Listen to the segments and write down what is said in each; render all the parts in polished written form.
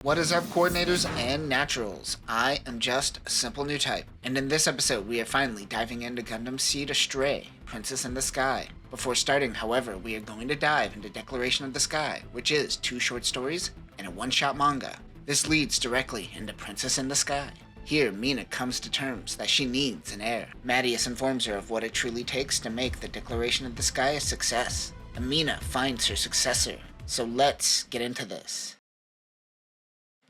What is up, coordinators and naturals? I am just a simple Newtype, and in this episode we are finally diving into Gundam Seed Astray, Princess in the Sky. Before starting, however, we are going to dive into Declaration of the Sky, which is 2 short stories and a one-shot manga. This leads directly into Princess in the Sky. Here, Mina comes to terms that she needs an heir. Mattias informs her of what it truly takes to make the Declaration of the Sky a success, and Mina finds her successor. So let's get into this.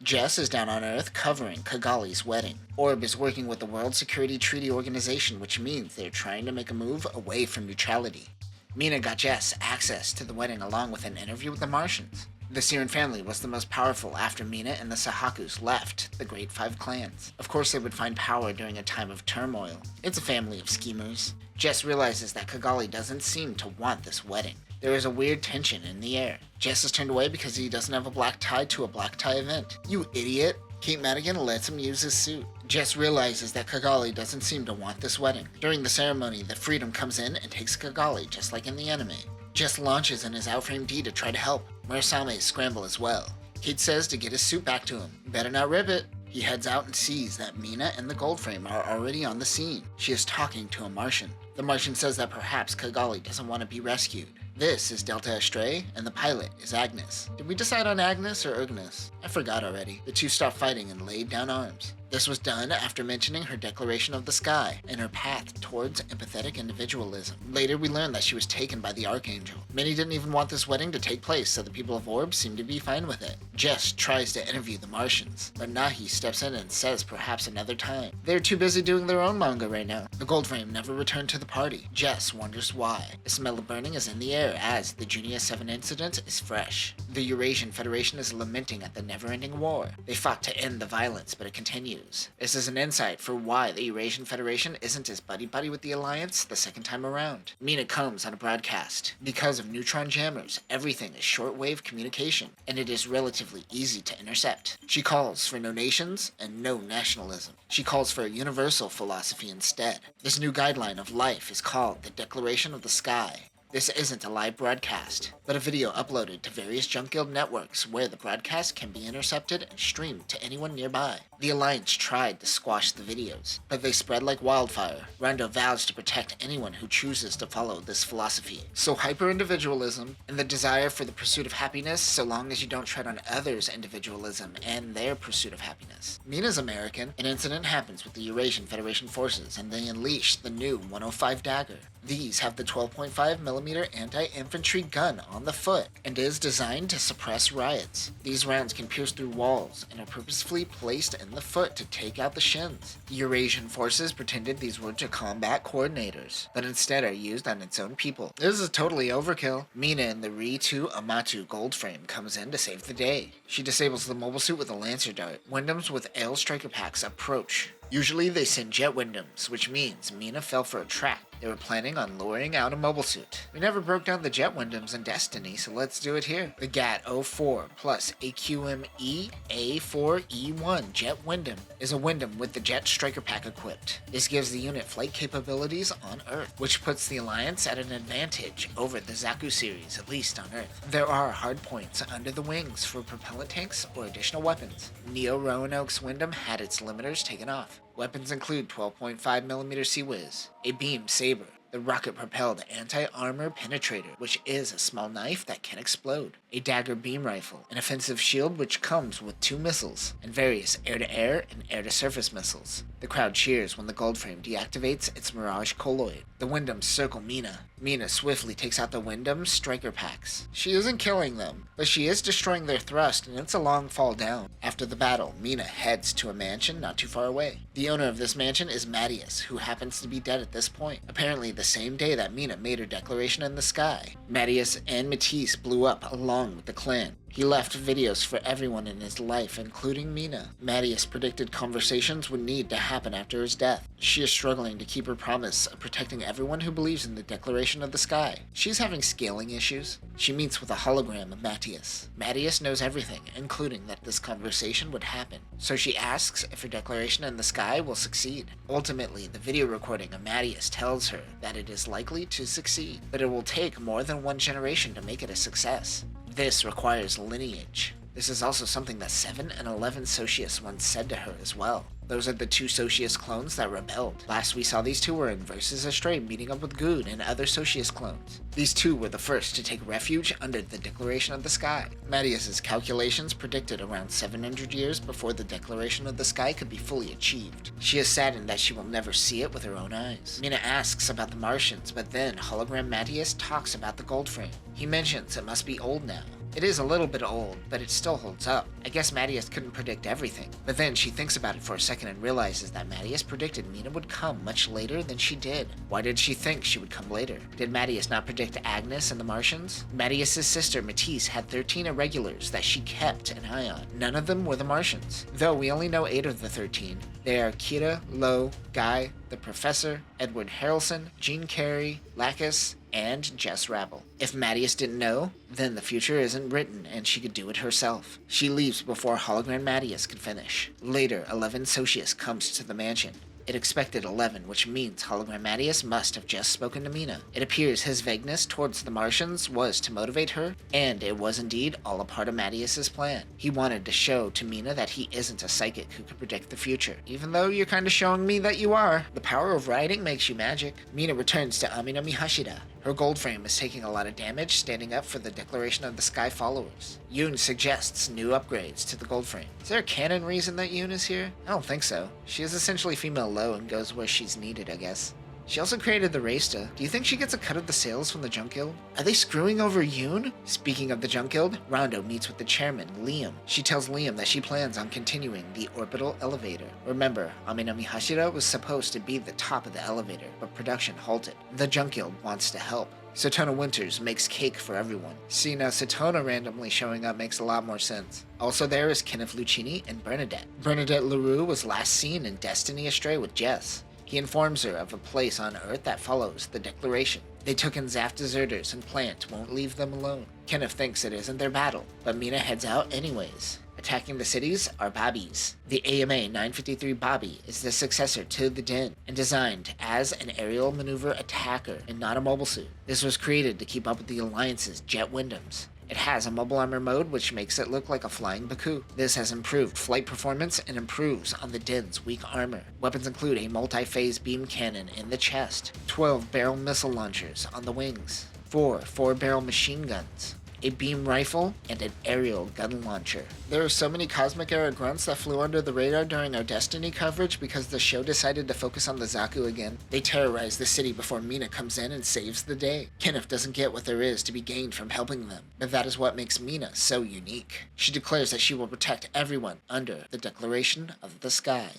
Jess is down on Earth covering Kigali's wedding. Orb is working with the World Security Treaty Organization, which means they're trying to make a move away from neutrality. Mina got Jess access to the wedding along with an interview with the Martians. The Siren family was the most powerful after Mina and the Sahakus left the Great Five Clans. Of course they would find power during a time of turmoil. It's a family of schemers. Jess realizes that Kigali doesn't seem to want this wedding. There is a weird tension in the air. Jess is turned away because he doesn't have a black tie to a black tie event. You idiot! Kate Madigan lets him use his suit. Jess realizes that Kigali doesn't seem to want this wedding. During the ceremony, the Freedom comes in and takes Kigali, just like in the anime. Jess launches in his Outframe D to try to help. Murasame's scramble as well. Kate says to get his suit back to him. Better not rip it. He heads out and sees that Mina and the Goldframe are already on the scene. She is talking to a Martian. The Martian says that perhaps Kigali doesn't want to be rescued. This is Delta Astray, and the pilot is Agnes. Did we decide on Agnes or Ignis? I forgot already. The two stopped fighting and laid down arms. This was done after mentioning her Declaration of the Sky and her path towards empathetic individualism. Later we learned that she was taken by the Archangel. Many didn't even want this wedding to take place, so the people of Orb seem to be fine with it. Jess tries to interview the Martians, but Nahi steps in and says perhaps another time. They're too busy doing their own manga right now. The Goldframe never returned to the party. Jess wonders why. The smell of burning is in the air as the Junia 7 incident is fresh. The Eurasian Federation is lamenting at the never-ending war. They fought to end the violence, but it continues. This is an insight for why the Eurasian Federation isn't as buddy-buddy with the Alliance the second time around. Mina comes on a broadcast. Because of neutron jammers, everything is shortwave communication, and it is relatively easy to intercept. She calls for no nations and no nationalism. She calls for a universal philosophy instead. This new guideline of life is called the Declaration of the Sky. This isn't a live broadcast, but a video uploaded to various Junk Guild networks where the broadcast can be intercepted and streamed to anyone nearby. The Alliance tried to squash the videos, but they spread like wildfire. Rondo vows to protect anyone who chooses to follow this philosophy. So hyper-individualism and the desire for the pursuit of happiness so long as you don't tread on others' individualism and their pursuit of happiness. Mina's American. An incident happens with the Eurasian Federation forces and they unleash the new 105 dagger. These have the 12.5mm anti-infantry gun on the foot and is designed to suppress riots. These rounds can pierce through walls and are purposefully placed in the foot to take out the shins. The Eurasian forces pretended these were to combat coordinators, but instead are used on its own people. This is totally overkill. Mina in the Ri-2 Amatu Goldframe comes in to save the day. She disables the mobile suit with a Lancer dart. Windams with Ale striker packs approach. Usually they send jet Windams, which means Mina fell for a trap. They were planning on luring out a mobile suit. We never broke down the jet Windams in Destiny, so let's do it here. The GAT-04 plus AQME A4E1 Jet Windam is a Windam with the Jet Striker Pack equipped. This gives the unit flight capabilities on Earth, which puts the Alliance at an advantage over the Zaku series, at least on Earth. There are hard points under the wings for propellant tanks or additional weapons. Neo Roanoke's Windam had its limiters taken off. Weapons include 12.5mm Sea-Wiz, a beam saber, the rocket-propelled anti-armor penetrator, which is a small knife that can explode, a dagger beam rifle, an offensive shield which comes with 2 missiles, and various air-to-air and air-to-surface missiles. The crowd cheers when the Goldframe deactivates its Mirage Colloid. The Windams circle Mina. Mina swiftly takes out the Windam striker packs. She isn't killing them, but she is destroying their thrust and it's a long fall down. After the battle, Mina heads to a mansion not too far away. The owner of this mansion is Mattias, who happens to be dead at this point. Apparently the same day that Mina made her Declaration in the Sky. Mattias and Matisse blew up along with the clan. He left videos for everyone in his life, including Mina. Mattias predicted conversations would need to happen after his death. She is struggling to keep her promise of protecting everyone who believes in the Declaration of the Sky. She's having scaling issues. She meets with a hologram of Mattias. Mattias knows everything, including that this conversation would happen. So she asks if her Declaration in the Sky will succeed. Ultimately, the video recording of Mattias tells her that it is likely to succeed, but it will take more than one generation to make it a success. This requires lineage. This is also something that 7 and 11 Socius once said to her as well. Those are the two Socius clones that rebelled. Last we saw these two were in Versus Astray meeting up with Gun and other Socius clones. These two were the first to take refuge under the Declaration of the Sky. Mattias's calculations predicted around 700 years before the Declaration of the Sky could be fully achieved. She is saddened that she will never see it with her own eyes. Mina asks about the Martians, but then hologram Mattias talks about the gold frame. He mentions it must be old now. It is a little bit old, but it still holds up. I guess Mattias couldn't predict everything. But then she thinks about it for a second and realizes that Mattias predicted Mina would come much later than she did. Why did she think she would come later? Did Mattias not predict Agnes and the Martians? Mattias' sister Matisse had 13 irregulars that she kept an eye on. None of them were the Martians. Though we only know 8 of the 13. They are Kira, Lo, Guy, the Professor, Edward Harrelson, Jean Carey, Lacus, and Jess Rabble. If Mattias didn't know, then the future isn't written and she could do it herself. She leaves before hologram Mattias could finish. Later, 11 Socius comes to the mansion. It expected 11, which means hologram Mattias must have just spoken to Mina. It appears his vagueness towards the Martians was to motivate her, and it was indeed all a part of Mattias's plan. He wanted to show to Mina that he isn't a psychic who could predict the future, even though you're kinda showing me that you are. The power of writing makes you magic. Mina returns to Aminami Hashira. Her gold frame is taking a lot of damage, standing up for the Declaration of the Sky followers. Yoon suggests new upgrades to the gold frame. Is there a canon reason that Yoon is here? I don't think so. She is essentially female Lo and goes where she's needed, I guess. She also created the Resta. Do you think she gets a cut of the sales from the Junk Guild? Are they screwing over Yoon? Speaking of the Junk Guild, Rondo meets with the chairman, Liam. She tells Liam that she plans on continuing the orbital elevator. Remember, Aminami Hashira was supposed to be the top of the elevator, but production halted. The Junk Guild wants to help. Satona Winters makes cake for everyone. See, now Satona randomly showing up makes a lot more sense. Also there is Kenneth Lucchini and Bernadette. Bernadette LaRue was last seen in Destiny Astray with Jess. He informs her of a place on Earth that follows the Declaration. They took in Zaf deserters and Plant won't leave them alone. Kenneth thinks it isn't their battle, but Mina heads out anyways. Attacking the cities are Bobbies. The AMA 953 Bobby is the successor to the Den and designed as an aerial maneuver attacker and not a mobile suit. This was created to keep up with the Alliance's jet Wyndhams. It has a mobile armor mode which makes it look like a flying Baku. This has improved flight performance and improves on the Den's weak armor. Weapons include a multi-phase beam cannon in the chest, 12 barrel missile launchers on the wings, 4 4-barrel machine guns, a beam rifle, and an aerial gun launcher. There are so many Cosmic Era grunts that flew under the radar during our Destiny coverage because the show decided to focus on the Zaku again. They terrorize the city before Mina comes in and saves the day. Kenneth doesn't get what there is to be gained from helping them, but that is what makes Mina so unique. She declares that she will protect everyone under the Declaration of the Sky.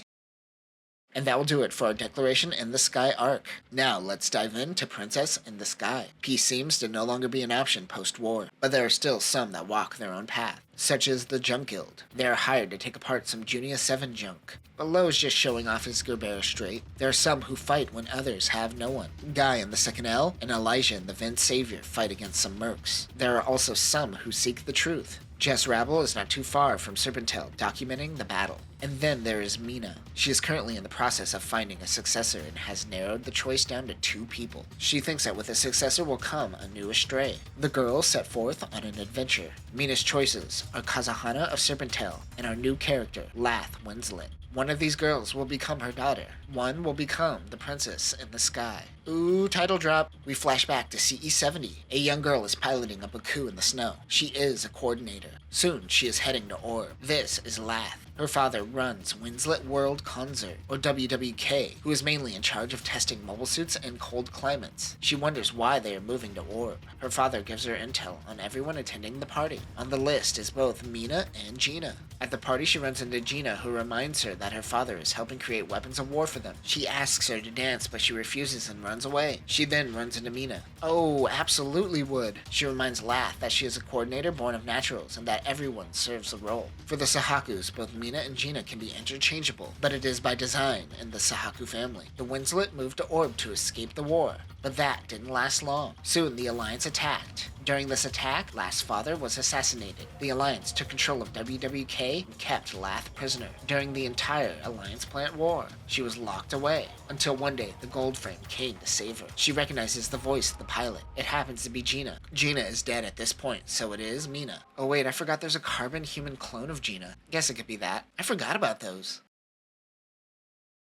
And that will do it for our Declaration in the Sky arc. Now let's dive into Princess in the Sky. Peace seems to no longer be an option post-war, but there are still some that walk their own path, such as the Junk Guild. They are hired to take apart some Junia 7 junk, but Lo is just showing off his Gerbera straight. There are some who fight when others have no one. Guy in the 2nd L and Elijah in the Vince Savior fight against some mercs. There are also some who seek the truth. Jess Rabble is not too far from Serpentel, documenting the battle. And then there is Mina. She is currently in the process of finding a successor and has narrowed the choice down to 2 people. She thinks that with a successor will come a new Astray. The girls set forth on an adventure. Mina's choices are Kazahana of Serpentel and our new character, Lath Winslet. One of these girls will become her daughter. One will become the Princess in the Sky. Ooh, title drop. We flash back to CE70. A young girl is piloting a Baku in the snow. She is a coordinator. Soon, she is heading to Orb. This is Lath. Her father runs Winslet World Concert, or WWK, who is mainly in charge of testing mobile suits in cold climates. She wonders why they are moving to Orb. Her father gives her intel on everyone attending the party. On the list is both Mina and Gina. At the party, she runs into Gina, who reminds her that her father is helping create weapons of war for them. She asks her to dance, but she refuses and runs away. She then runs into Mina. Oh, absolutely would. She reminds Lath that she is a coordinator born of naturals and that everyone serves a role. For the Sahakus, both Mina and Gina can be interchangeable, but it is by design in the Sahaku family. The Winslet moved to Orb to escape the war, but that didn't last long. Soon the Alliance attacked, During this attack, Lath's father was assassinated. The Alliance took control of WWK and kept Lath prisoner during the entire Alliance plant war. She was locked away until one day the Goldframe came to save her. She recognizes the voice of the pilot. It happens to be Gina. Gina is dead at this point, so it is Mina. Oh wait, I forgot there's a carbon human clone of Gina. Guess it could be that. I forgot about those.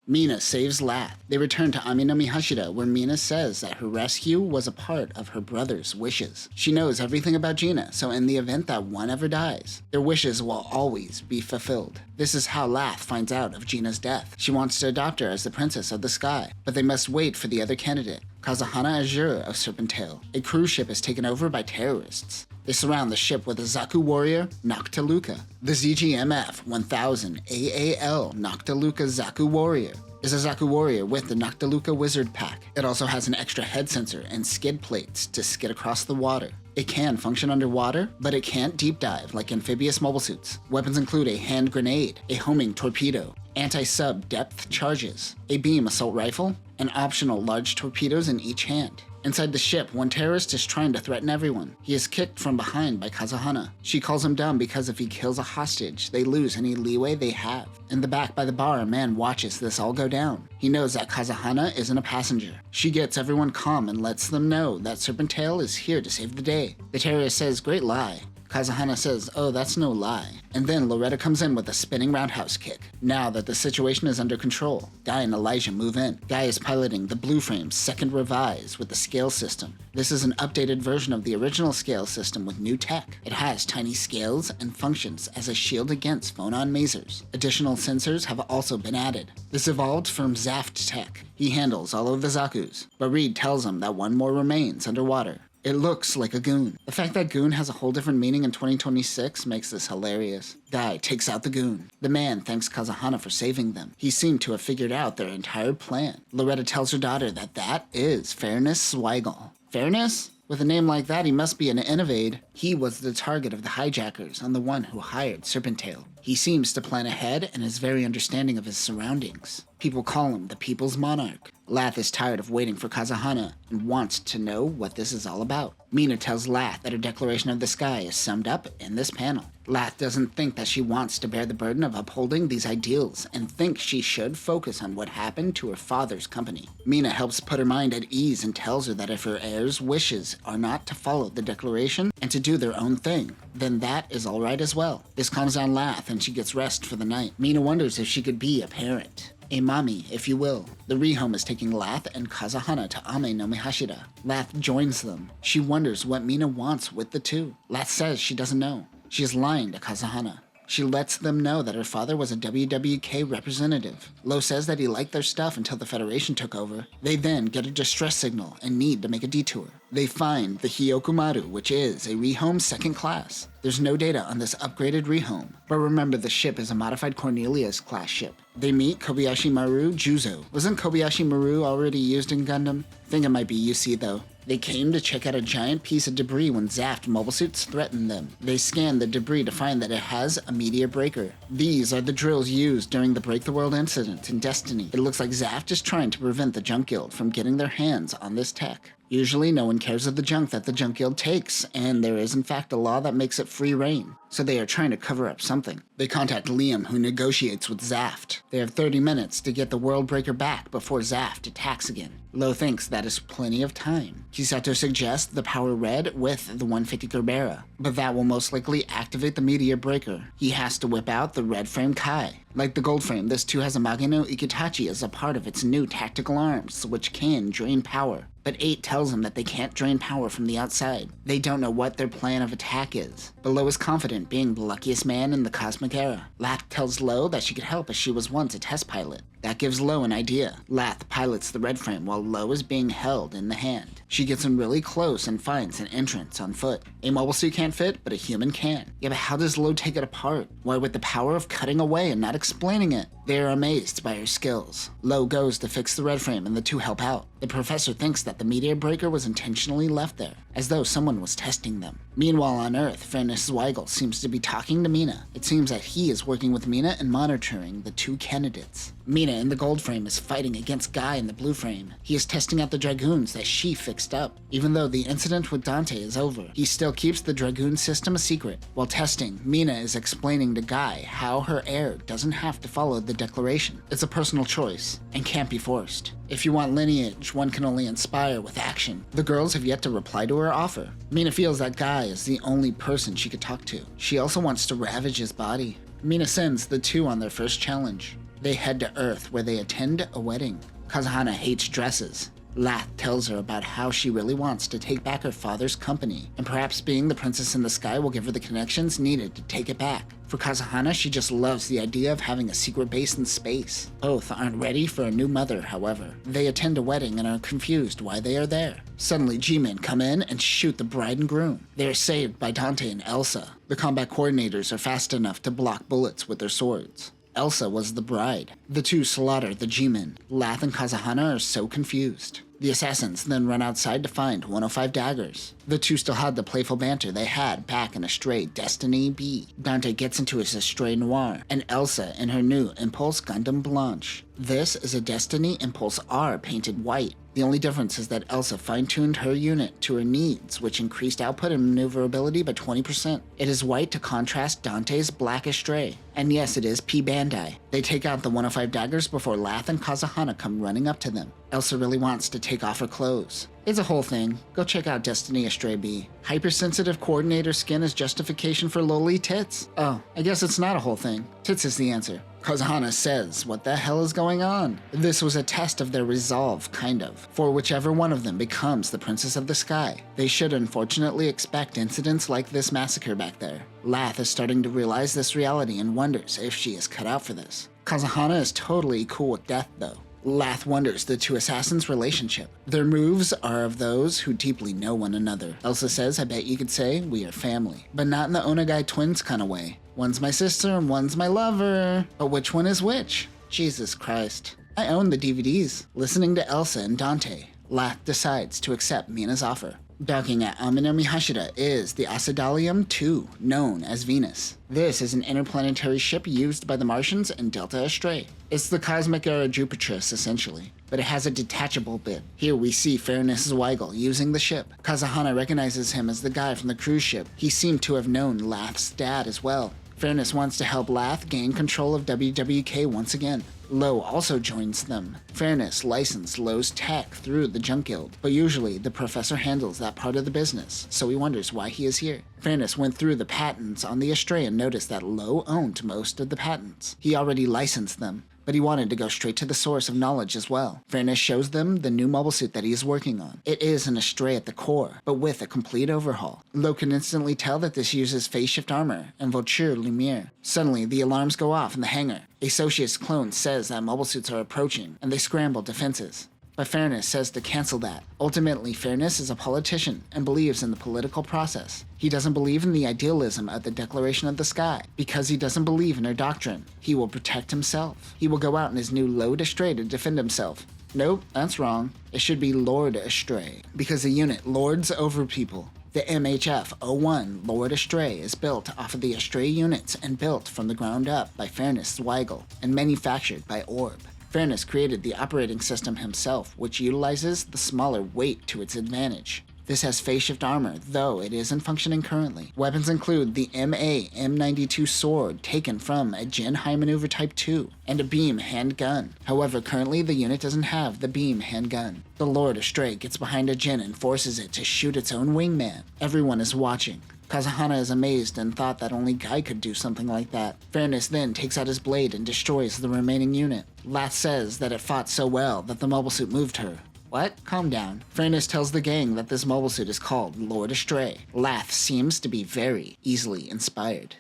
Mina saves Lath. They return to Ami no Mihashida, where Mina says that her rescue was a part of her brother's wishes. She knows everything about Gina, so in the event that one ever dies, their wishes will always be fulfilled. This is how Lath finds out of Gina's death. She wants to adopt her as the princess of the sky, but they must wait for the other candidate, Kazuhana Azure of Serpentale. A cruise ship is taken over by terrorists. They surround the ship with a Zaku warrior, Noctiluca. The ZGMF 1000 AAL Noctiluca Zaku warrior is a Zaku warrior with the Noctiluca wizard pack. It also has an extra head sensor and skid plates to skid across the water. It can function underwater, but it can't deep dive like amphibious mobile suits. Weapons include a hand grenade, a homing torpedo, anti-sub depth charges, a beam assault rifle, and optional large torpedoes in each hand. Inside the ship, one terrorist is trying to threaten everyone. He is kicked from behind by Kazuhana. She calls him dumb because if he kills a hostage, they lose any leeway they have. In the back by the bar, a man watches this all go down. He knows that Kazuhana isn't a passenger. She gets everyone calm and lets them know that Serpentale is here to save the day. The terrorist says, "Great lie." Kazuhana says, "Oh, that's no lie." And then Loretta comes in with a spinning roundhouse kick. Now that the situation is under control, Guy and Elijah move in. Guy is piloting the Blue Frame's second revise with the scale system. This is an updated version of the original scale system with new tech. It has tiny scales and functions as a shield against phonon masers. Additional sensors have also been added. This evolved from Zaft tech. He handles all of the Zakus, but Reed tells him that one more remains underwater. It looks like a goon. The fact that goon has a whole different meaning in 2026 makes this hilarious. Guy takes out the goon. The man thanks Kazuhana for saving them. He seemed to have figured out their entire plan. Loretta tells her daughter that that is Fairness Swiggle. Fairness? With a name like that, he must be an innovade. He was the target of the hijackers and the one who hired Serpentale. He seems to plan ahead and is very understanding of his surroundings. People call him the People's Monarch. Lath is tired of waiting for Kazuhana and wants to know what this is all about. Mina tells Lath that her declaration of the sky is summed up in this panel. Lath doesn't think that she wants to bear the burden of upholding these ideals and thinks she should focus on what happened to her father's company. Mina helps put her mind at ease and tells her that if her heirs' wishes are not to follow the declaration and to do their own thing, then that is alright as well. This calms down Lath and she gets rest for the night. Mina wonders if she could be a parent. A mommy, if you will. The rehome is taking Lath and Kazuhana to Ame no Mihashida. Lath joins them. She wonders what Mina wants with the two. Lath says she doesn't know. She is lying to Kazuhana. She lets them know that her father was a WWK representative. Lo says that he liked their stuff until the Federation took over. They then get a distress signal and need to make a detour. They find the Hyokumaru, which is a rehome second class. There's no data on this upgraded rehome, but remember the ship is a modified Cornelius class ship. They meet Kobayashi Maru Juzo. Wasn't Kobayashi Maru already used in Gundam? Think it might be UC though. They came to check out a giant piece of debris when Zaft mobile suits threatened them. They scanned the debris to find that it has a meteor breaker. These are the drills used during the Break the World incident in Destiny. It looks like Zaft is trying to prevent the Junk Guild from getting their hands on this tech. Usually no one cares of the junk that the Junk Guild takes, and there is in fact a law that makes it free reign. So they are trying to cover up something. They contact Liam, who negotiates with Zaft. They have 30 minutes to get the World Breaker back before Zaft attacks again. Lo thinks that is plenty of time. Kisato suggests the Power Red with the 150 Gerbera, but that will most likely activate the Meteor Breaker. He has to whip out the Red Frame Kai. Like the Gold Frame, this too has a Magino Ikitachi as a part of its new tactical arms, which can drain power. But 8 tells them that they can't drain power from the outside. They don't know what their plan of attack is. But Lo is confident, being the luckiest man in the cosmic era. Lath tells Lo that she could help as she was once a test pilot. That gives Lo an idea. Lath pilots the Red Frame while Lo is being held in the hand. She gets in really close and finds an entrance on foot. A mobile suit can't fit, but a human can. Yeah, but how does Lo take it apart? Why, with the power of cutting away and not explaining it. They are amazed by her skills. Lo goes to fix the red frame and the two help out. The professor thinks that the meteor breaker was intentionally left there, as though someone was testing them. Meanwhile on Earth, Fairness Zweigel seems to be talking to Mina. It seems that he is working with Mina and monitoring the two candidates. Mina in the gold frame is fighting against Guy in the blue frame. He is testing out the Dragoons that she fixed up. Even though the incident with Dante is over, he still keeps the Dragoon system a secret. While testing, Mina is explaining to Guy how her heir doesn't have to follow the declaration. It's a personal choice, and can't be forced. If you want lineage, one can only inspire with action. The girls have yet to reply to her offer. Mina feels that Guy is the only person she could talk to. She also wants to ravage his body. Mina sends the two on their first challenge. They head to Earth where they attend a wedding. Kazahana hates dresses. Lath tells her about how she really wants to take back her father's company, and perhaps being the princess in the sky will give her the connections needed to take it back. For Kazahana, she just loves the idea of having a secret base in space. Both aren't ready for a new mother, however. They attend a wedding and are confused why they are there. Suddenly, G-men come in and shoot the bride and groom. They are saved by Dante and Elsa. The combat coordinators are fast enough to block bullets with their swords. Elsa was the bride. The two slaughter the G-men. Lath and Kazahana are so confused. The assassins then run outside to find 105 daggers. The two still had the playful banter they had back in Astray Destiny B. Dante gets into his Astray Noir, and Elsa in her new Impulse Gundam Blanche. This is a Destiny Impulse R painted white. The only difference is that Elsa fine-tuned her unit to her needs, which increased output and maneuverability by 20%. It is white to contrast Dante's black Astray. And yes, it is P Bandai. They take out the 105 daggers before Lath and Kazahana come running up to them. Elsa really wants to take off her clothes. It's a whole thing. Go check out Destiny Astray B. Hypersensitive coordinator skin is justification for lowly tits? Oh, I guess it's not a whole thing. Tits is the answer. Kazahana says, what the hell is going on? This was a test of their resolve, kind of. For whichever one of them becomes the Princess of the Sky, they should unfortunately expect incidents like this massacre back there. Lath is starting to realize this reality and wonders if she is cut out for this. Kazahana is totally cool with death though. Lath wonders the two assassins' relationship. Their moves are of those who deeply know one another. Elsa says, I bet you could say we are family, but not in the Onagai twins kind of way. One's my sister and one's my lover. But which one is which? Jesus Christ. I own the DVDs. Listening to Elsa and Dante, Lath decides to accept Mina's offer. Docking at Aminami Hashira is the Acidalium II, known as Venus. This is an interplanetary ship used by the Martians and Delta Astray. It's the cosmic era Jupiterus, essentially, but it has a detachable bit. Here we see Fairness Zweigel using the ship. Kazahana recognizes him as the guy from the cruise ship. He seemed to have known Lath's dad as well. Fairness wants to help Lath gain control of WWK once again. Lo also joins them. Fairness licensed Lo's tech through the Junk Guild, but usually the professor handles that part of the business, so he wonders why he is here. Fairness went through the patents on the Astray and noticed that Lo owned most of the patents. He already licensed them, but he wanted to go straight to the source of knowledge as well. Fairness shows them the new mobile suit that he is working on. It is an Astray at the core, but with a complete overhaul. Lo can instantly tell that this uses phase shift armor and voiture lumiere. Suddenly, the alarms go off in the hangar. A Socius clone says that mobile suits are approaching, and they scramble defenses. But Fairness says to cancel that. Ultimately, Fairness is a politician and believes in the political process. He doesn't believe in the idealism of the Declaration of the Sky. Because he doesn't believe in her doctrine, he will protect himself. He will go out in his new Lord Astray to defend himself. Nope, that's wrong. It should be Lord Astray, because the unit lords over people. The MHF-01 Lord Astray is built off of the Astray units and built from the ground up by Fairness Zweigel and manufactured by Orb. Fairness created the operating system himself, which utilizes the smaller weight to its advantage. This has phase shift armor, though it isn't functioning currently. Weapons include the MA-M92 sword taken from a Gen High Maneuver Type 2, and a beam handgun. However, currently the unit doesn't have the beam handgun. The Lord Astray gets behind a Gen and forces it to shoot its own wingman. Everyone is watching. Kazahana is amazed and thought that only Guy could do something like that. Fairness then takes out his blade and destroys the remaining unit. Lath says that it fought so well that the mobile suit moved her. What? Calm down. Fairness tells the gang that this mobile suit is called Lord Astray. Lath seems to be very easily inspired.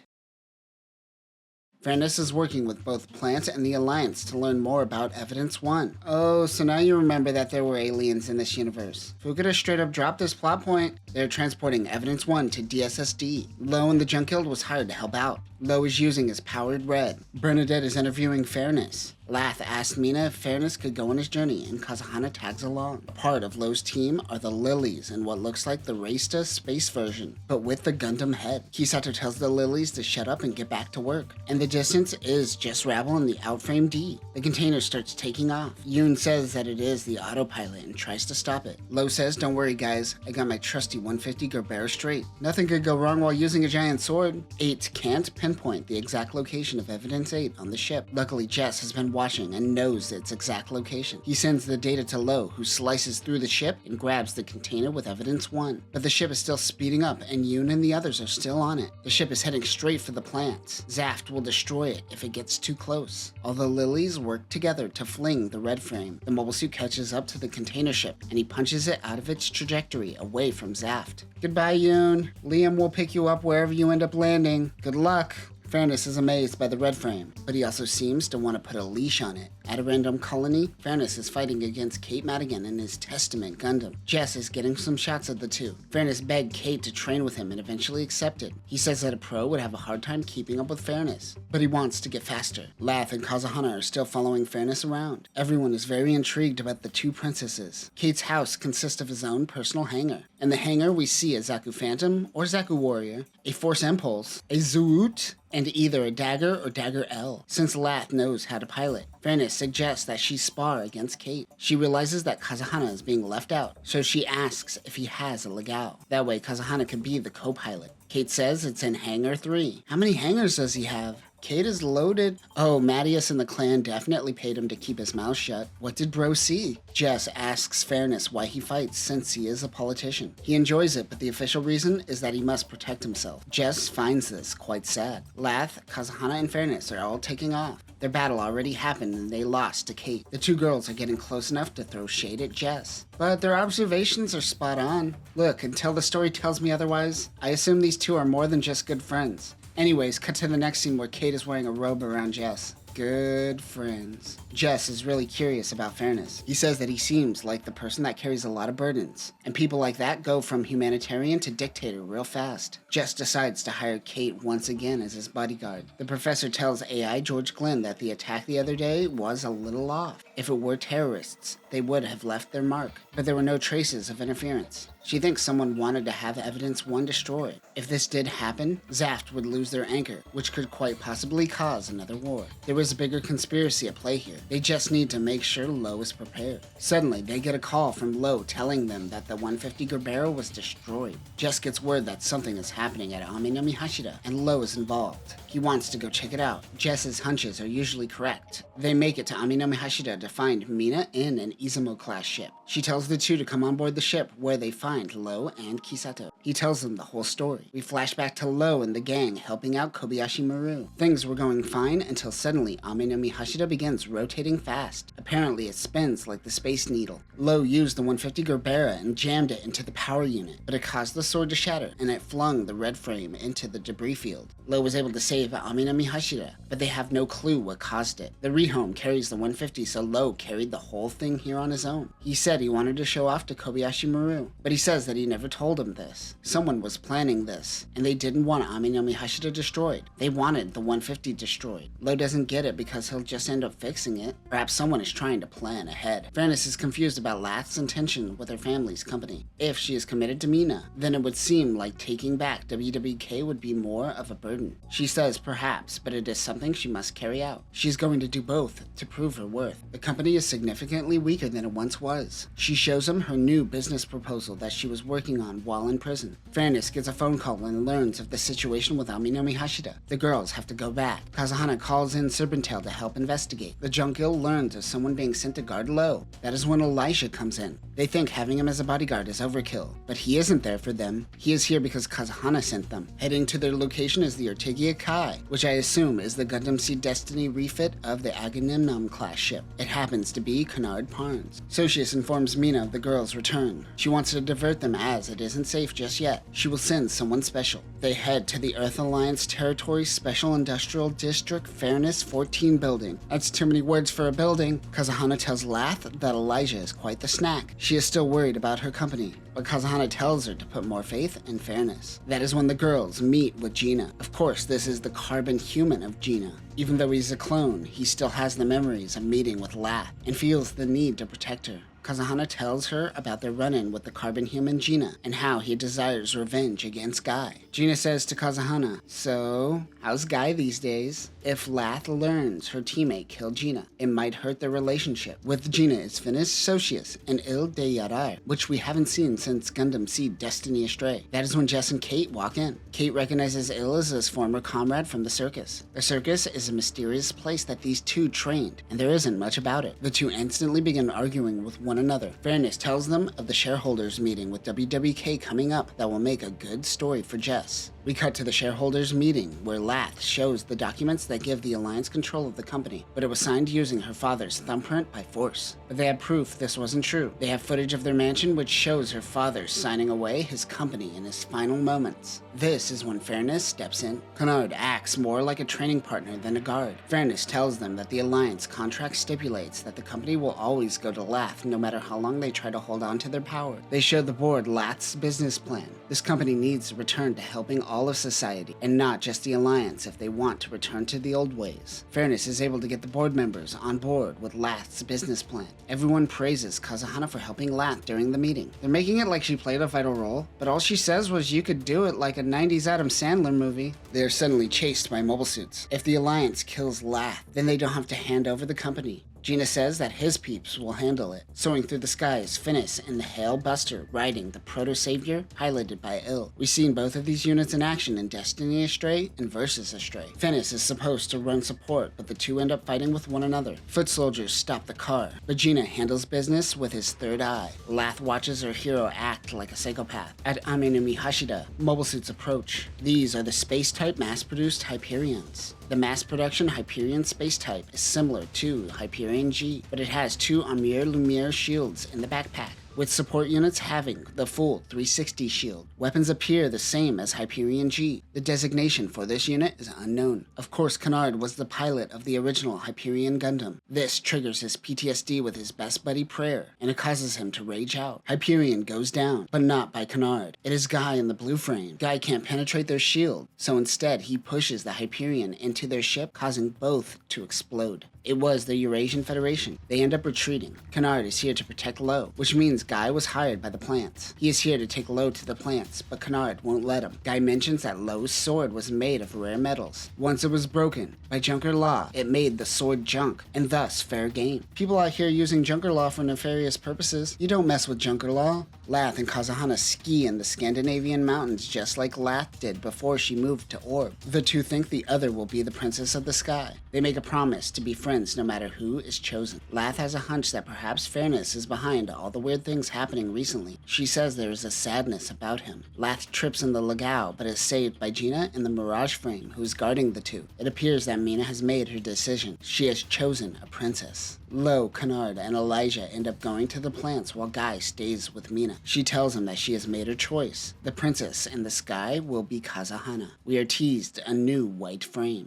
Fairness is working with both Plant and the Alliance to learn more about Evidence 1. Oh, so now you remember that there were aliens in this universe. Fukada straight up dropped this plot point. They're transporting Evidence 1 to DSSD. Lo and the Junk Guild was hired to help out. Lo is using his powered red. Bernadette is interviewing Fairness. Lath asks Mina if Fairness could go on his journey, and Kazahana tags along. Part of Lo's team are the Lilies in what looks like the Rasta space version, but with the Gundam head. Kisato tells the Lilies to shut up and get back to work. In the distance is just Rabble and the Outframe D. The container starts taking off. Yoon says that it is the autopilot and tries to stop it. Lo says, "Don't worry guys, I got my trusty 150 Gerbera straight. Nothing could go wrong while using a giant sword." 8 can't pinpoint the exact location of Evidence 8 on the ship. Luckily, Jess has been watching and knows its exact location. He sends the data to Lo, who slices through the ship and grabs the container with Evidence 1. But the ship is still speeding up, and Yoon and the others are still on it. The ship is heading straight for the plants. Zaft will destroy it if it gets too close. All the Lilies work together to fling the red frame. The mobile suit catches up to the container ship, and he punches it out of its trajectory away from Zaft. "Goodbye, Yoon. Liam will pick you up wherever you end up landing. Good luck." Fairness is amazed by the red frame, but he also seems to want to put a leash on it. At a random colony, Fairness is fighting against Kate Madigan and his Testament Gundam. Jess is getting some shots at the two. Fairness begged Kate to train with him and eventually accepted. He says that a pro would have a hard time keeping up with Fairness, but he wants to get faster. Lath and Kazahana are still following Fairness around. Everyone is very intrigued about the two princesses. Kate's house consists of his own personal hangar. In the hangar, we see a Zaku Phantom or Zaku Warrior, a Force Impulse, a Zoot, and either a Dagger or Dagger L, since Lath knows how to pilot. Fairness suggests that she spar against Kate. She realizes that Kazahana is being left out, so she asks if he has a Legao. That way Kazahana can be the co-pilot. Kate says it's in Hangar 3. How many hangars does he have? Kate is loaded. Oh, Mattias and the clan definitely paid him to keep his mouth shut. What did Bro see? Jess asks Fairness why he fights since he is a politician. He enjoys it, but the official reason is that he must protect himself. Jess finds this quite sad. Lath, Kazahana, and Fairness are all taking off. Their battle already happened and they lost to Kate. The two girls are getting close enough to throw shade at Jess, but their observations are spot on. Look, until the story tells me otherwise, I assume these two are more than just good friends. Anyways, cut to the next scene where Kate is wearing a robe around Jess. Good friends. Jess is really curious about Fairness. He says that he seems like the person that carries a lot of burdens, and people like that go from humanitarian to dictator real fast. Jess decides to hire Kate once again as his bodyguard. The professor tells AI George Glenn that the attack the other day was a little off. If it were terrorists, they would have left their mark, but there were no traces of interference. She thinks someone wanted to have Evidence 1 destroyed. If this did happen, Zaft would lose their anchor, which could quite possibly cause another war. There was a bigger conspiracy at play here. They just need to make sure Lo is prepared. Suddenly, they get a call from Lo telling them that the 150 Gerbera was destroyed. Jess gets word that something is happening at Aminami Hashida, and Lo is involved. He wants to go check it out. Jess's hunches are usually correct. They make it to Aminami Hashida to find Mina in an Izumo-class ship. She tells the two to come on board the ship, where they find Lo and Kisato. He tells them the whole story. We flash back to Lo and the gang helping out Kobayashi Maru. Things were going fine until suddenly Aminami Hashida begins rotating fast. Apparently it spins like the Space Needle. Lo used the 150 Gerbera and jammed it into the power unit, but it caused the sword to shatter and it flung the red frame into the debris field. Lo was able to save Aminami Hashida, but they have no clue what caused it. The rehome carries the 150, so Lo carried the whole thing here on his own. He said he wanted to show off to Kobayashi Maru, but he says that he never told him this. Someone was planning this, and they didn't want Aminami Hashida destroyed. They wanted the 150 destroyed. Lo doesn't get it because he'll just end up fixing it. Perhaps someone is trying to plan ahead. Fairness is confused about Lath's intention with her family's company. If she is committed to Mina, then it would seem like taking back WWK would be more of a burden. She says perhaps, but it is something she must carry out. She's going to do both to prove her worth. The company is significantly weaker than it once was. She shows him her new business proposal that she was working on while in prison. Fairness gets a phone call and learns of the situation with Aminami Hashida. The girls have to go back. Kazahana calls in Serpentale to help investigate. The Junkyll learns of someone being sent to guard Lo. That is when Elisha comes in. They think having him as a bodyguard is overkill, but he isn't there for them. He is here because Kazahana sent them. Heading to their location is the Ortegia Kai, which I assume is the Gundam Seed Destiny refit of the Agamemnon class ship. It happens to be Kennard Parnes. Socius informs Mina of the girls' return. She wants to divert them as it isn't safe just yet. She will send someone special. They head to the Earth Alliance Territory Special Industrial District Fairness 14 building. That's too many words for a building. Kazahana tells Lath that Elijah is quite the snack. She is still worried about her company, but Kazahana tells her to put more faith and fairness. That is when the girls meet with Gina. Of course, this is the carbon human of Gina. Even though he's a clone, he still has the memories of meeting with Lath and feels the need to protect her. Kazahana tells her about their run-in with the carbon human Gina and how he desires revenge against Guy. Gina says to Kazahana, "So, how's Guy these days?" If Lath learns her teammate killed Gina, it might hurt their relationship. With Gina is Finis Socius and Il de Yarar, which we haven't seen since Gundam Seed Destiny Astray. That is when Jess and Kate walk in. Kate recognizes Il as his former comrade from the circus. The circus is a mysterious place that these two trained, and there isn't much about it. The two instantly begin arguing with one another. Fairness tells them of the shareholders meeting with WWK coming up that will make a good story for Jess. We cut to the shareholders meeting where Lath shows the documents that give the Alliance control of the company, but it was signed using her father's thumbprint by force. But they have proof this wasn't true. They have footage of their mansion which shows her father signing away his company in his final moments. This is when Fairness steps in. Kennard acts more like a training partner than a guard. Fairness tells them that the Alliance contract stipulates that the company will always go to Lath no matter how long they try to hold on to their power. They show the board Lath's business plan. This company needs to return to helping all of society, and not just the Alliance if they want to return to the old ways. Fairness is able to get the board members on board with Lath's business plan. Everyone praises Kazahana for helping Lath during the meeting. They're making it like she played a vital role, but all she says was you could do it like a 90s Adam Sandler movie. They are suddenly chased by mobile suits. If the Alliance kills Lath, then they don't have to hand over the company. Gina says that his peeps will handle it. Soaring through the skies, Finis and the Hail Buster riding the Proto-Savior, piloted by Il. We've seen both of these units in action in Destiny Astray and Versus Astray. Finis is supposed to run support, but the two end up fighting with one another. Foot soldiers stop the car, but Gina handles business with his third eye. Lath watches her hero act like a psychopath. At Aminumi Hashida, mobile suits approach. These are the space-type mass-produced Hyperions. The mass production Hyperion space type is similar to Hyperion G, but it has two Amir Lumiere shields in the backpack, with support units having the full 360 shield. Weapons appear the same as Hyperion G. The designation for this unit is unknown. Of course, Kennard was the pilot of the original Hyperion Gundam. This triggers his PTSD with his best buddy Prayer, and it causes him to rage out. Hyperion goes down, but not by Kennard. It is Guy in the blue frame. Guy can't penetrate their shield, so instead he pushes the Hyperion into their ship, causing both to explode. It was the Eurasian Federation. They end up retreating. Kennard is here to protect Lo, which means Guy was hired by the plants. He is here to take Lo to the plants, but Kennard won't let him. Guy mentions that Lo's sword was made of rare metals. Once it was broken, by Junker Law, it made the sword junk, and thus fair game. People out here using Junker Law for nefarious purposes. You don't mess with Junker Law. Lath and Kazahana ski in the Scandinavian mountains just like Lath did before she moved to Orb. The two think the other will be the Princess of the Sky. They make a promise to be friends no matter who is chosen. Lath has a hunch that perhaps Fairness is behind all the weird things happening recently. She says there is a sadness about him. Lath trips in the Lagao but is saved by Gina and the Mirage Frame who is guarding the two. It appears that Mina has made her decision. She has chosen a princess. Lo, Kennard, and Elijah end up going to the plants while Guy stays with Mina. She tells him that she has made her choice. The princess in the sky will be Kazahana. We are teased a new white frame.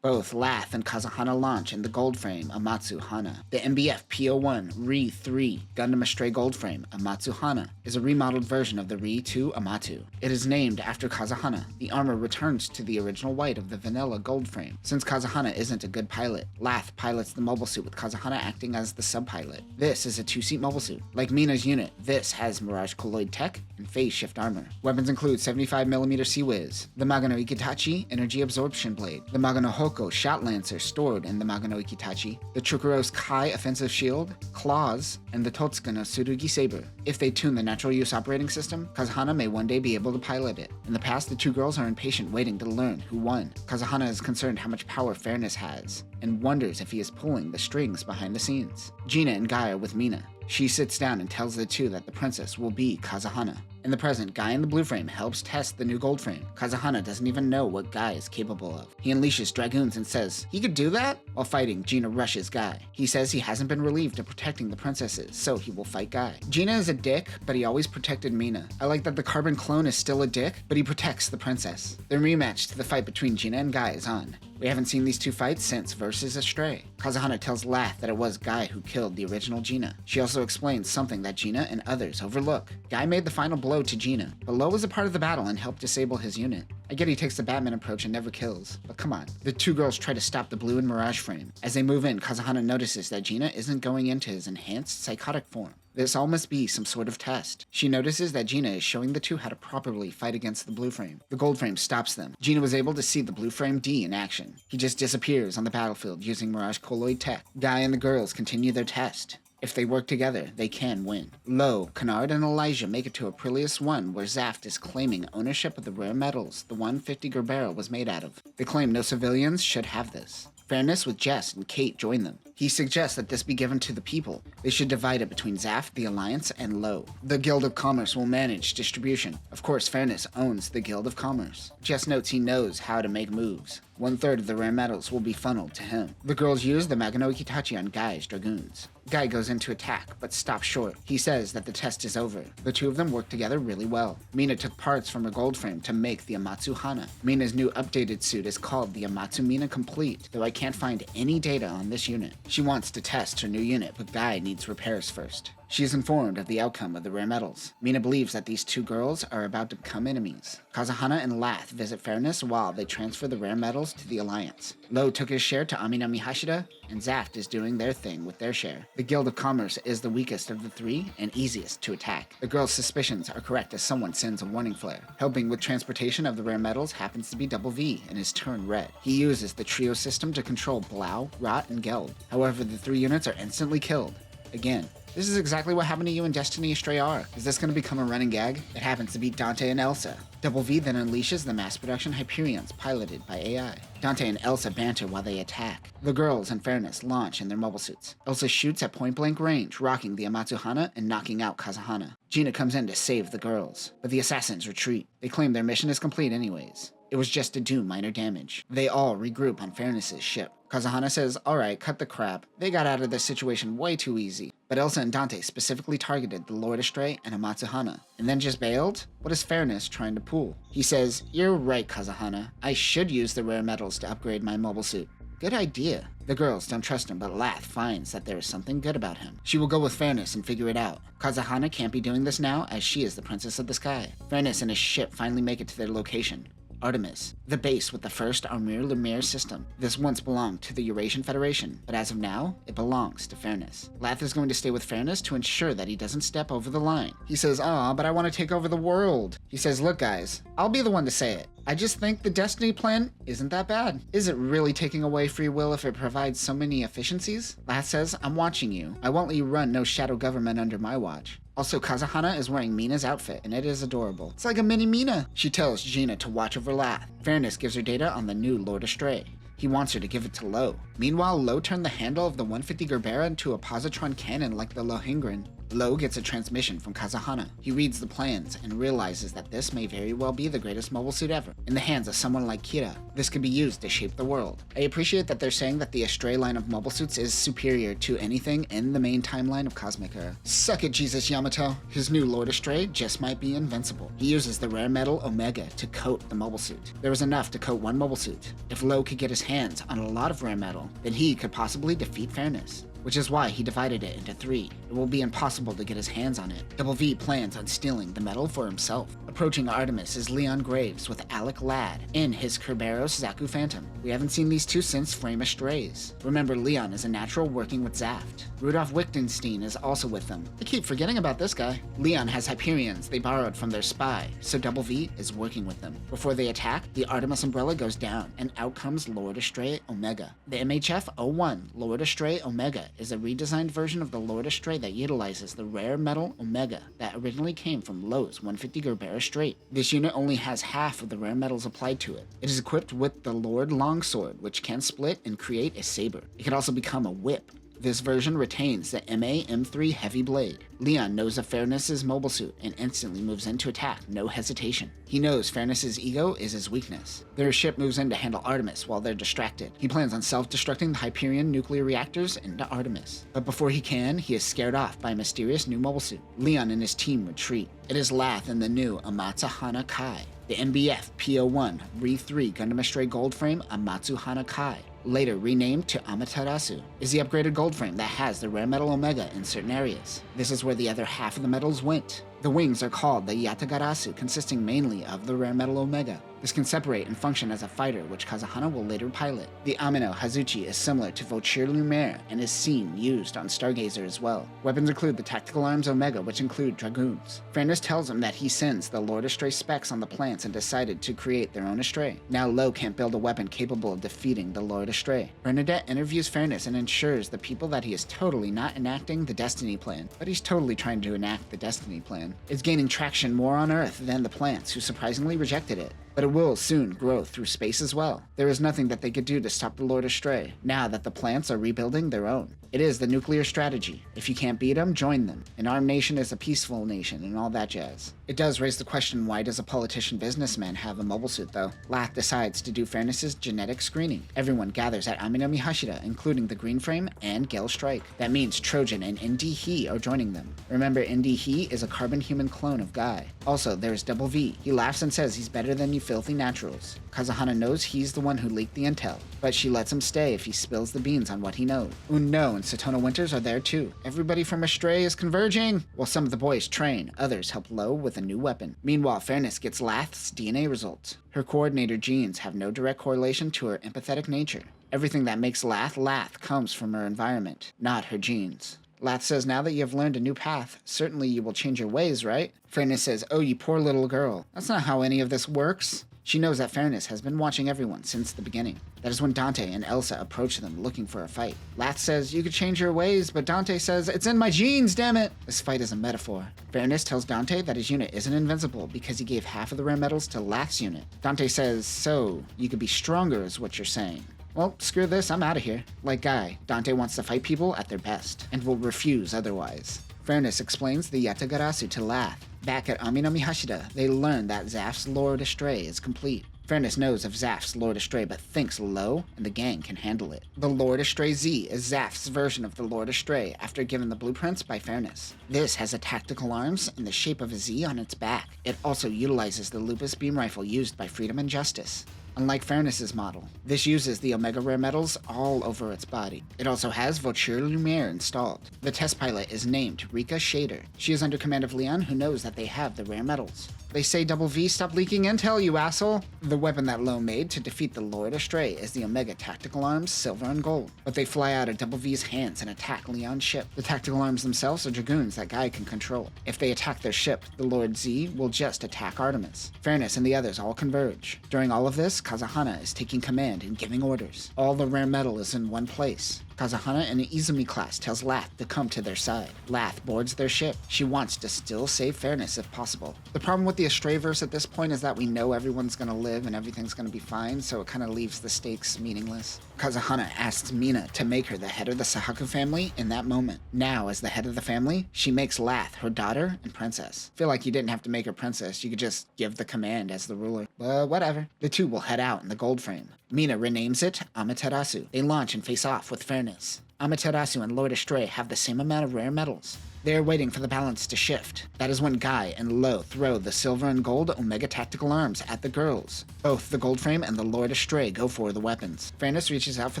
Both Lath and Kazahana launch in the gold frame Amatsu Hana. The MBF P01 Re-3 Gundam Astray gold frame Amatsu Hana is a remodeled version of the Re-2 Amatu. It is named after Kazahana. The armor returns to the original white of the vanilla gold frame. Since Kazahana isn't a good pilot, Lath pilots the mobile suit with Kazahana acting as the sub-pilot. This is a two-seat mobile suit. Like Mina's unit, this has Mirage Colloid tech and phase shift armor. Weapons include 75mm Sea-Wiz, the Magano Ikitachi Energy Absorption Blade, the Magano Hoko Shot Lancer stored in the Magano Ikitachi, the Trukuros Kai Offensive Shield, Claws, and the Totsuka no Tsurugi Saber. If they tune the natural use operating system, Kazahana may one day be able to pilot it. In the past, the two girls are impatient waiting to learn who won. Kazahana is concerned how much power Fairness has, and wonders if he is pulling the strings behind the scenes. Gina and Guy are with Mina. She sits down and tells the two that the princess will be Kazahana. In the present, Guy in the blue frame helps test the new gold frame. Kazahana doesn't even know what Guy is capable of. He unleashes dragoons and says, "He could do that?" While fighting, Gina rushes Guy. He says he hasn't been relieved of protecting the princesses, so he will fight Guy. Gina is a dick, but he always protected Mina. I like that the carbon clone is still a dick, but he protects the princess. The rematch to the fight between Gina and Guy is on. We haven't seen these two fights since versus Astray. Kazuhana tells Lath that it was Guy who killed the original Gina. She also explains something that Gina and others overlook. Guy made the final blow to Gina, but Lo was a part of the battle and helped disable his unit. I get he takes the Batman approach and never kills, but come on. The two girls try to stop the blue and Mirage frame. As they move in, Kazuhana notices that Gina isn't going into his enhanced psychotic form. This all must be some sort of test. She notices that Gina is showing the two how to properly fight against the blue frame. The gold frame stops them. Gina was able to see the blue frame D in action. He just disappears on the battlefield using Mirage colloid tech. Guy and the girls continue their test. If they work together, they can win. Lo, Kennard, and Elijah make it to Aprilius 1, where Zaft is claiming ownership of the rare metals the 150 Gerbera was made out of. They claim no civilians should have this. Fairness with Jess and Kate join them. He suggests that this be given to the people. They should divide it between Zaft, the Alliance, and Lo. The Guild of Commerce will manage distribution. Of course, Fairness owns the Guild of Commerce. Jess notes he knows how to make moves. 1/3 of the rare metals will be funneled to him. The girls use the Magano Kitachi on Guy's dragoons. Guy goes into attack, but stops short. He says that the test is over. The two of them work together really well. Mina took parts from her gold frame to make the Amatsu Hana. Mina's new updated suit is called the Amatsu Mina Complete, though I can't find any data on this unit. She wants to test her new unit, but Guy needs repairs first. She is informed of the outcome of the rare metals. Mina believes that these two girls are about to become enemies. Kazuhana and Lath visit Fairness while they transfer the rare metals to the Alliance. Lo took his share to Aminami Hashida, and Zaft is doing their thing with their share. The Guild of Commerce is the weakest of the three and easiest to attack. The girls' suspicions are correct as someone sends a warning flare. Helping with transportation of the rare metals happens to be Double V and is turned red. He uses the trio system to control Blau, Rot, and Geld. However, the three units are instantly killed. Again. This is exactly what happened to you in Destiny Astray R. Is this going to become a running gag? It happens to be Dante and Elsa. Double V then unleashes the mass production Hyperions piloted by AI. Dante and Elsa banter while they attack. The girls and Fairness launch in their mobile suits. Elsa shoots at point blank range, rocking the Amatsu Hana and knocking out Kazuhana. Gina comes in to save the girls, but the assassins retreat. They claim their mission is complete anyways. It was just to do minor damage. They all regroup on Fairness's ship. Kazuhana says, alright, cut the crap. They got out of this situation way too easy. But Elsa and Dante specifically targeted the Lord Astray and Amatsu Hana, and then just bailed? What is Fairness trying to pull? He says, you're right, Kazuhana. I should use the rare metals to upgrade my mobile suit. Good idea. The girls don't trust him, but Lath finds that there is something good about him. She will go with Fairness and figure it out. Kazuhana can't be doing this now, as she is the Princess of the Sky. Fairness and his ship finally make it to their location. Artemis, the base with the first Armure Lumiere system. This once belonged to the Eurasian Federation, but as of now, it belongs to Fairness. Lath is going to stay with Fairness to ensure that he doesn't step over the line. He says, aw, but I want to take over the world. He says, look guys, I'll be the one to say it. I just think the Destiny plan isn't that bad. Is it really taking away free will if it provides so many efficiencies? Lath says, I'm watching you. I won't let you run no shadow government under my watch. Also, Kazuhana is wearing Mina's outfit, and it is adorable. It's like a mini Mina. She tells Gina to watch over Lath. Fairness gives her data on the new Lord Astray. He wants her to give it to Lo. Meanwhile, Lo turned the handle of the 150 Gerbera into a positron cannon like the Lohengrin. Lo gets a transmission from Kazuhana. He reads the plans and realizes that this may very well be the greatest mobile suit ever. In the hands of someone like Kira, this could be used to shape the world. I appreciate that they're saying that the Astray line of mobile suits is superior to anything in the main timeline of Cosmic Era. Suck it, Jesus Yamato. His new Lord Astray just might be invincible. He uses the rare metal Omega to coat the mobile suit. There was enough to coat one mobile suit. If Lo could get his hands on a lot of rare metal, then he could possibly defeat Fairness. Which is why he divided it into 3. It will be impossible to get his hands on it. Double V plans on stealing the metal for himself. Approaching Artemis is Leon Graves with Alec Ladd in his Kerberos Zaku Phantom. We haven't seen these two since Frame Astrays. Remember, Leon is a natural working with Zaft. Rudolf Wittgenstein is also with them. I keep forgetting about this guy. Leon has Hyperions they borrowed from their spy, so Double V is working with them. Before they attack, the Artemis umbrella goes down, and out comes Lord Astray Omega. The MHF-01 Lord Astray Omega is a redesigned version of the Lord Astray that utilizes the rare metal Omega that originally came from Lo's 150 Gerbera Strait. This unit only has half of the rare metals applied to it. It is equipped with the Lord Longsword, which can split and create a saber. It can also become a whip. This version retains the MA M3 Heavy Blade. Leon knows of Fairness's mobile suit and instantly moves in to attack, no hesitation. He knows Fairness's ego is his weakness. Their ship moves in to handle Artemis while they're distracted. He plans on self-destructing the Hyperion nuclear reactors into Artemis. But before he can, he is scared off by a mysterious new mobile suit. Leon and his team retreat. It is Lath and the new Amatsu Hana Kai. The MBF P01 Re-3 Gundam Astray gold frame Amatsu Hana Kai, later renamed to Amaterasu, is the upgraded gold frame that has the rare metal Omega in certain areas. This is where the other half of the metals went. The wings are called the Yatagarasu, consisting mainly of the rare metal Omega. This can separate and function as a fighter, which Kazahana will later pilot. The Amino Hazuchi is similar to Voiture Lumiere and is seen used on Stargazer as well. Weapons include the Tactical Arms Omega, which include Dragoons. Fairness tells him that he sends the Lord Astray specs on the plants and decided to create their own Astray. Now Lo can't build a weapon capable of defeating the Lord Astray. Bernadette interviews Fairness and ensures the people that he is totally not enacting the Destiny Plan, but he's totally trying to enact the Destiny Plan. It's gaining traction more on Earth than the plants, who surprisingly rejected it. But it will soon grow through space as well. There is nothing that they could do to stop the Lord Astray, now that the plants are rebuilding their own. It is the nuclear strategy. If you can't beat them, join them. An armed nation is a peaceful nation and all that jazz. It does raise the question, why does a politician businessman have a mobile suit though? Lath decides to do Fairness's genetic screening. Everyone gathers at Aminami Hashira, including the Green Frame and Gale Strike. That means Trojan and ND He are joining them. Remember, ND He is a carbon human clone of Guy. Also, there's Double V. He laughs and says he's better than you filthy naturals. Kazahana knows he's the one who leaked the intel, but she lets him stay if he spills the beans on what he knows. Uno and Satona Winters are there too. Everybody from Astray is converging! While some of the boys train, others help Lo with a new weapon. Meanwhile, Fairness gets Lath's DNA results. Her coordinator genes have no direct correlation to her empathetic nature. Everything that makes Lath comes from her environment, not her genes. Lath says, now that you have learned a new path, certainly you will change your ways, right? Fairness says, oh, you poor little girl. That's not how any of this works. She knows that Fairness has been watching everyone since the beginning. That is when Dante and Elsa approach them looking for a fight. Lath says, you could change your ways, but Dante says, it's in my genes, damn it! This fight is a metaphor. Fairness tells Dante that his unit isn't invincible because he gave half of the rare metals to Lath's unit. Dante says, so, you could be stronger is what you're saying. Well, screw this, I'm out of here. Like Guy, Dante wants to fight people at their best, and will refuse otherwise. Fairness explains the Yatagarasu to Lath. Back at Aminami Hashira, they learn that Zaf's Lord Astray is complete. Fairness knows of Zaf's Lord Astray, but thinks Lo and the gang can handle it. The Lord Astray Z is Zaf's version of the Lord Astray after given the blueprints by Fairness. This has a tactical arms in the shape of a Z on its back. It also utilizes the Lupus beam rifle used by Freedom and Justice. Unlike Fairness's model, this uses the Omega rare metals all over its body. It also has Voiture Lumiere installed. The test pilot is named Rika Shader. She is under command of Leon, who knows that they have the rare metals. They say Double V, stop leaking intel, you asshole! The weapon that Lo made to defeat the Lord Astray is the Omega Tactical Arms Silver and Gold, but they fly out of Double V's hands and attack Leon's ship. The Tactical Arms themselves are Dragoons that Guy can control. If they attack their ship, the Lord Z will just attack Artemis. Fairness and the others all converge. During all of this, Kazahana is taking command and giving orders. All the rare metal is in one place. Kazahana and the Izumi class tells Lath to come to their side. Lath boards their ship. She wants to still save Fairness if possible. The problem with the Astrayverse at this point is that we know everyone's gonna live and everything's gonna be fine, so it kinda leaves the stakes meaningless. Kazahana asks Mina to make her the head of the Sahaku family in that moment. Now, as the head of the family, she makes Lath her daughter and princess. Feel like you didn't have to make her princess, you could just give the command as the ruler. But whatever. The two will head out in the gold frame. Mina renames it Amaterasu. They launch and face off with Fairness. Amaterasu and Lord Astray have the same amount of rare metals. They are waiting for the balance to shift. That is when Guy and Lo throw the silver and gold Omega Tactical Arms at the girls. Both the Gold Frame and the Lord Astray go for the weapons. Fairness reaches out for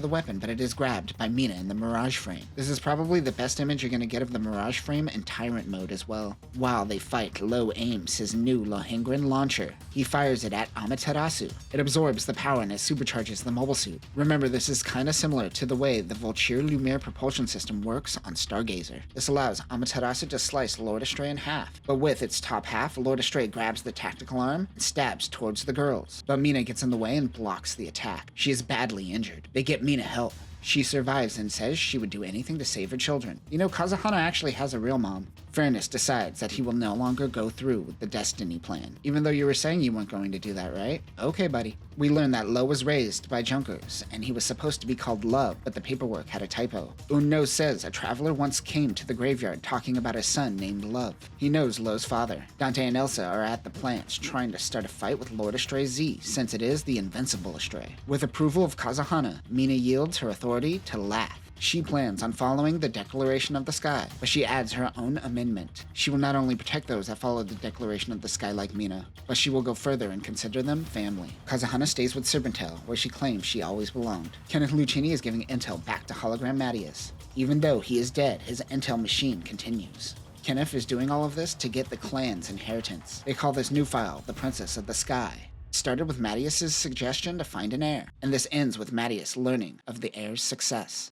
the weapon, but it is grabbed by Mina in the Mirage Frame. This is probably the best image you're going to get of the Mirage Frame in Tyrant mode as well. While they fight, Lo aims his new Lohengrin launcher. He fires it at Amaterasu. It absorbs the power and it supercharges the mobile suit. Remember, this is kinda similar to the way the Voiture Lumiere propulsion system works on Stargazer. This allows Amaterasu to slice Lord Astray in half, but with its top half, Lord Astray grabs the tactical arm and stabs towards the girls. But Mina gets in the way and blocks the attack. She is badly injured. They get Mina help. She survives and says she would do anything to save her children. You know, Kazahana actually has a real mom. Fairness decides that he will no longer go through with the Destiny Plan. Even though you were saying you weren't going to do that, right? Okay, buddy. We learn that Lo was raised by Junkers, and he was supposed to be called Love, but the paperwork had a typo. Uno says a traveler once came to the graveyard talking about a son named Love. He knows Lo's father. Dante and Elsa are at the plants trying to start a fight with Lord Astray Z, since it is the invincible Astray. With approval of Kazahana, Mina yields her authority to Lath. She plans on following the Declaration of the Sky, but she adds her own amendment. She will not only protect those that follow the Declaration of the Sky like Mina, but she will go further and consider them family. Kazuhana stays with Serpentel, where she claims she always belonged. Kenneth Lucchini is giving intel back to Hologram Mattias. Even though he is dead, his intel machine continues. Kenneth is doing all of this to get the clan's inheritance. They call this new file the Princess of the Sky. It started with Mattias' suggestion to find an heir, and this ends with Mattias learning of the heir's success.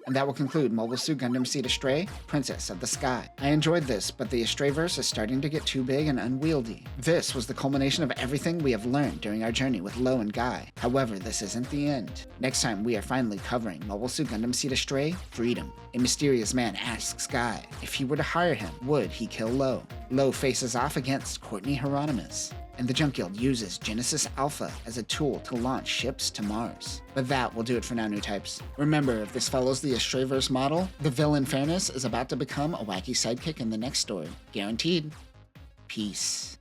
And that will conclude Mobile Suit Gundam Seed Astray, Princess of the Sky. I enjoyed this, but the Astrayverse is starting to get too big and unwieldy. This was the culmination of everything we have learned during our journey with Lo and Guy. However, this isn't the end. Next time, we are finally covering Mobile Suit Gundam Seed Astray, Freedom. A mysterious man asks Guy if he were to hire him, would he kill Lo? Lo faces off against Courtney Hieronymus, and the Junk Guild uses Genesis Alpha as a tool to launch ships to Mars. But that will do it for now, Newtypes. Remember, if this follows the Astrayverse model, the villain Fairness is about to become a wacky sidekick in the next story. Guaranteed. Peace.